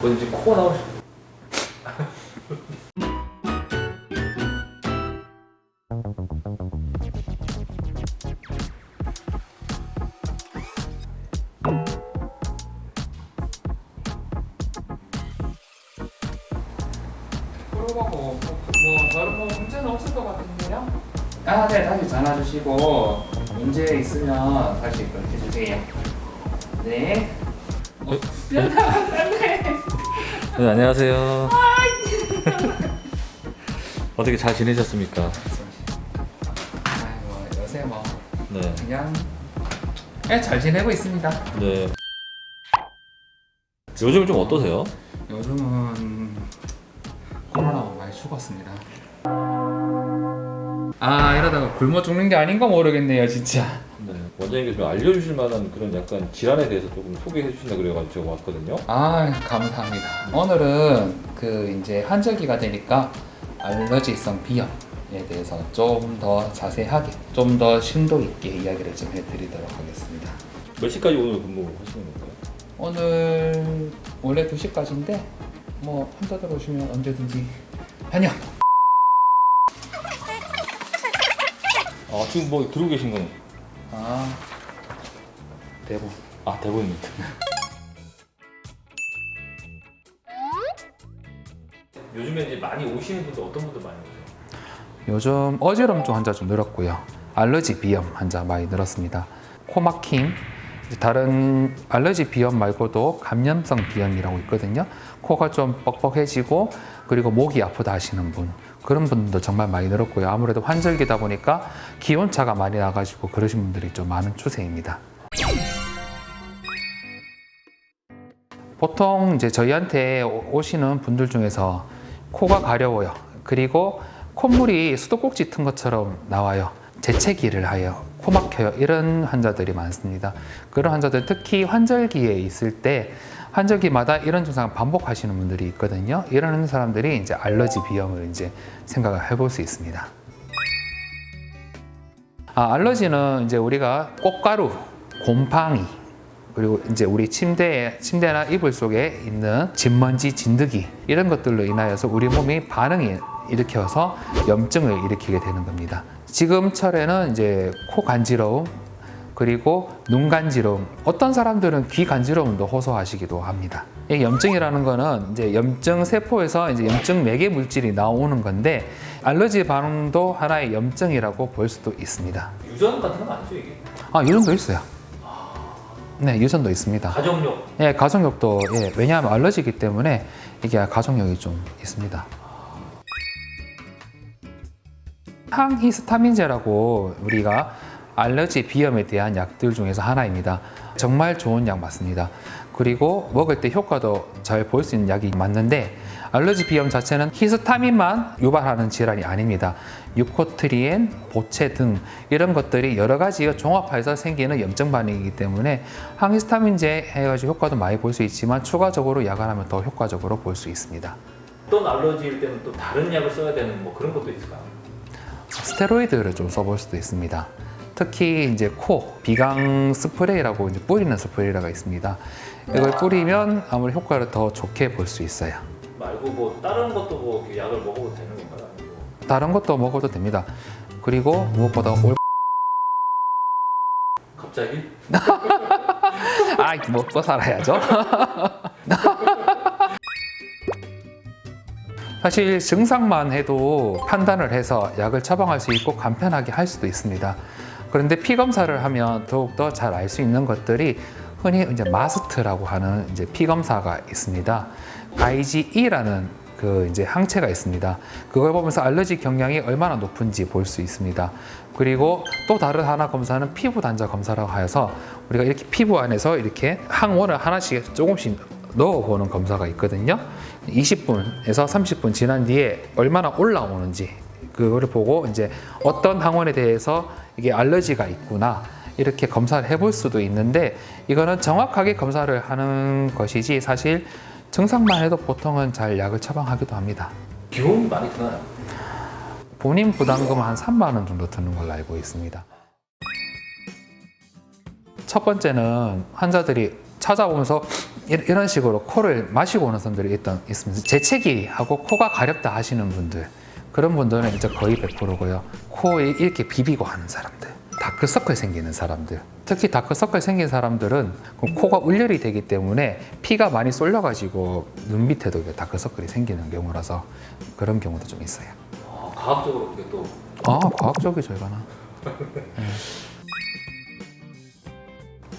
뭔지 코가 나오시. 그러고 뭐 다른 뭐 문제는 없을 것 같은데요? 아, 네, 다시 전화 주시고 문제 있으면 다시 그렇게 해주세요. 네. 네, 안녕하세요. 어떻게 잘 지내셨습니까? 아이고, 요새 뭐 네. 그냥 잘 지내고 있습니다. 네. 요즘 좀 어떠세요? 요즘은 코로나가 많이 죽었습니다. 아, 이러다가 굶어 죽는 게 아닌가 모르겠네요, 진짜. 네. 원장님께 좀 알려주실 만한 그런 약간 질환에 대해서 조금 소개해 주신다 그래가지고 제가 왔거든요. 아, 감사합니다. 오늘은 이제 환절기가 되니까 알러지성 비염에 대해서 좀 더 자세하게, 좀 더 심도 있게 이야기를 좀 해드리도록 하겠습니다. 몇 시까지 오늘 근무하시는 건가요? 오늘 원래 2시까지인데 뭐 환자들 오시면 언제든지 환영! 아, 지금 뭐 들고 계신 건? 아, 대본. 아, 대본입니다. 요즘에 이제 많이 오시는 분들 어떤 분들 많이 오세요? 요즘 어지럼증 환자 좀 늘었고요. 알러지 비염 환자 많이 늘었습니다. 코막힘, 다른 알러지 비염 말고도 감염성 비염이라고 있거든요. 코가 좀 뻑뻑해지고 그리고 목이 아프다 하시는 분, 그런 분들도 정말 많이 늘었고요. 아무래도 환절기다 보니까 기온차가 많이 나가지고 그러신 분들이 좀 많은 추세입니다. 보통 이제 저희한테 오시는 분들 중에서 코가 가려워요. 그리고 콧물이 수도꼭지 튼 것처럼 나와요. 재채기를 하여 코 막혀요. 이런 환자들이 많습니다. 그런 환자들 특히 환절기에 있을 때 환절기마다 이런 증상을 반복하시는 분들이 있거든요. 이런 사람들이 이제 알러지 비염을 이제 생각을 해볼 수 있습니다. 알러지는 이제 우리가 꽃가루, 곰팡이, 그리고 이제 우리 침대나 이불 속에 있는 진먼지, 진드기 이런 것들로 인하여서 우리 몸이 반응을 일으켜서 염증을 일으키게 되는 겁니다. 지금철에는 이제 코 간지러움, 그리고 눈 간지러움, 어떤 사람들은 귀 간지러움도 호소하시기도 합니다. 이 염증이라는 거는 이제 염증 세포에서 이제 염증 매개 물질이 나오는 건데 알러지 반응도 하나의 염증이라고 볼 수도 있습니다. 유전 같은 건 아니죠, 이게? 유전도 있어요. 네, 유전도 있습니다. 가족력. 예, 가족력도, 예, 왜냐하면 알러지이기 때문에 이게 가족력이 좀 있습니다. 항히스타민제라고 우리가 알러지 비염에 대한 약들 중에서 하나입니다. 정말 좋은 약 맞습니다. 그리고 먹을 때 효과도 잘 볼 수 있는 약이 맞는데 알러지 비염 자체는 히스타민만 유발하는 질환이 아닙니다. 유코트리엔, 보채 등 이런 것들이 여러 가지가 종합해서 생기는 염증 반응이기 때문에 항히스타민제 해가지고 효과도 많이 볼 수 있지만 추가적으로 약을 하면 더 효과적으로 볼 수 있습니다. 어떤 알러지일 때는 또 다른 약을 써야 되는 뭐 그런 것도 있을까요? 스테로이드를 좀 써볼 수도 있습니다. 특히 이제 비강 스프레이라고 이제 뿌리는 스프레이가 있습니다. 이걸 뿌리면 아무래도 효과를 더 좋게 볼 수 있어요. 말고 뭐 다른 것도 뭐 이렇게 약을 먹어도 되는 건가요? 아니면 다른 것도 먹어도 됩니다. 그리고 무엇보다 갑자기? 먹고 살아야죠. 사실 증상만 해도 판단을 해서 약을 처방할 수 있고 간편하게 할 수도 있습니다. 그런데 피 검사를 하면 더욱더 잘 알 수 있는 것들이 흔히 이제 마스트라고 하는 이제 피 검사가 있습니다. IgE라는 이제 항체가 있습니다. 그걸 보면서 알러지 경량이 얼마나 높은지 볼 수 있습니다. 그리고 또 다른 하나 검사는 피부 단자 검사라고 하여서 우리가 이렇게 피부 안에서 이렇게 항원을 하나씩 조금씩 넣어보는 검사가 있거든요. 20분에서 30분 지난 뒤에 얼마나 올라오는지 그거를 보고 이제 어떤 항원에 대해서 이게 알러지가 있구나 이렇게 검사를 해볼 수도 있는데 이거는 정확하게 검사를 하는 것이지 사실 증상만 해도 보통은 잘 약을 처방하기도 합니다. 비용이 많이 드나요? 본인 부담금은 한 3만 원 정도 드는 걸로 알고 있습니다. 첫 번째는 환자들이 찾아오면서 이런 식으로 코를 마시고 오는 사람들이 있습니다. 재채기 하고 코가 가렵다 하시는 분들, 그런 분들은 이제 거의 100%고요. 코에 이렇게 비비고 하는 사람들, 다크서클 생기는 사람들, 특히 다크서클 생긴 사람들은 코가 울열이 되기 때문에 피가 많이 쏠려가지고 눈 밑에도 다크서클이 생기는 경우라서 그런 경우도 좀 있어요. 과학적으로 그게 또 과학적이죠, 이거는.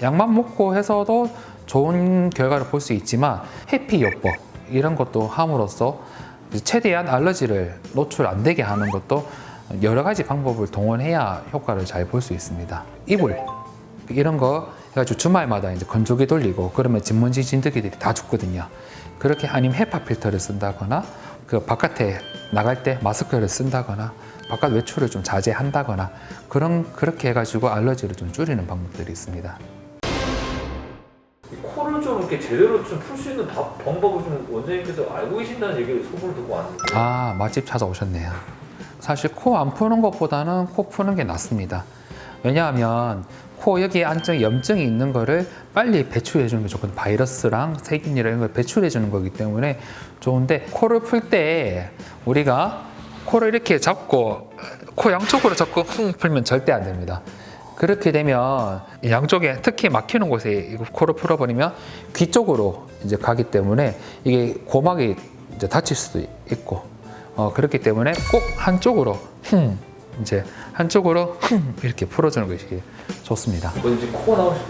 약만 먹고 해서도 좋은 결과를 볼 수 있지만 해피요법 이런 것도 함으로써 최대한 알러지를 노출 안 되게 하는 것도 여러 가지 방법을 동원해야 효과를 잘 볼 수 있습니다. 이불 이런 거 해가지고 주말마다 이제 건조기 돌리고 그러면 진먼지 진드기들이 다 죽거든요. 그렇게 아니면 헤파 필터를 쓴다거나 그 바깥에 나갈 때 마스크를 쓴다거나 바깥 외출을 좀 자제한다거나 그렇게 해가지고 알러지를 좀 줄이는 방법들이 있습니다. 코를 좀 이렇게 제대로 좀 풀 수 있는 방법을 좀 원장님께서 알고 계신다는 얘기를 소문을 듣고 왔는데. 맛집 찾아오셨네요. 사실 코 안 푸는 것보다는 코 푸는 게 낫습니다. 왜냐하면 코 여기 안쪽에 염증이 있는 거를 빨리 배출해 주는 게 좋거든요. 바이러스랑 세균이랑 이런 걸 배출해 주는 거기 때문에 좋은데, 코를 풀 때 우리가 코를 이렇게 잡고 코 양쪽으로 잡고 풀면 절대 안 됩니다. 그렇게 되면 양쪽에 특히 막히는 곳에 코를 풀어버리면 귀 쪽으로 이제 가기 때문에 이게 고막이 이제 다칠 수도 있고 그렇기 때문에 꼭 한쪽으로 이제 한쪽으로 이렇게 풀어주는 것이 좋습니다. 뭔지 코가 나오시.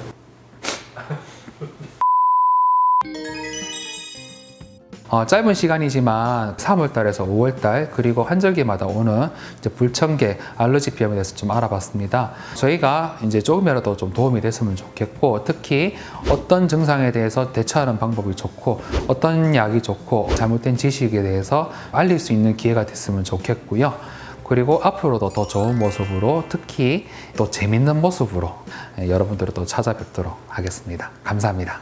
짧은 시간이지만 3월달에서 5월달 그리고 환절기마다 오는 이제 불청객 알러지 비염에 대해서 좀 알아봤습니다. 저희가 이제 조금이라도 좀 도움이 됐으면 좋겠고, 특히 어떤 증상에 대해서 대처하는 방법이 좋고 어떤 약이 좋고 잘못된 지식에 대해서 알릴 수 있는 기회가 됐으면 좋겠고요. 그리고 앞으로도 더 좋은 모습으로, 특히 또 재밌는 모습으로 여러분들을 또 찾아뵙도록 하겠습니다. 감사합니다.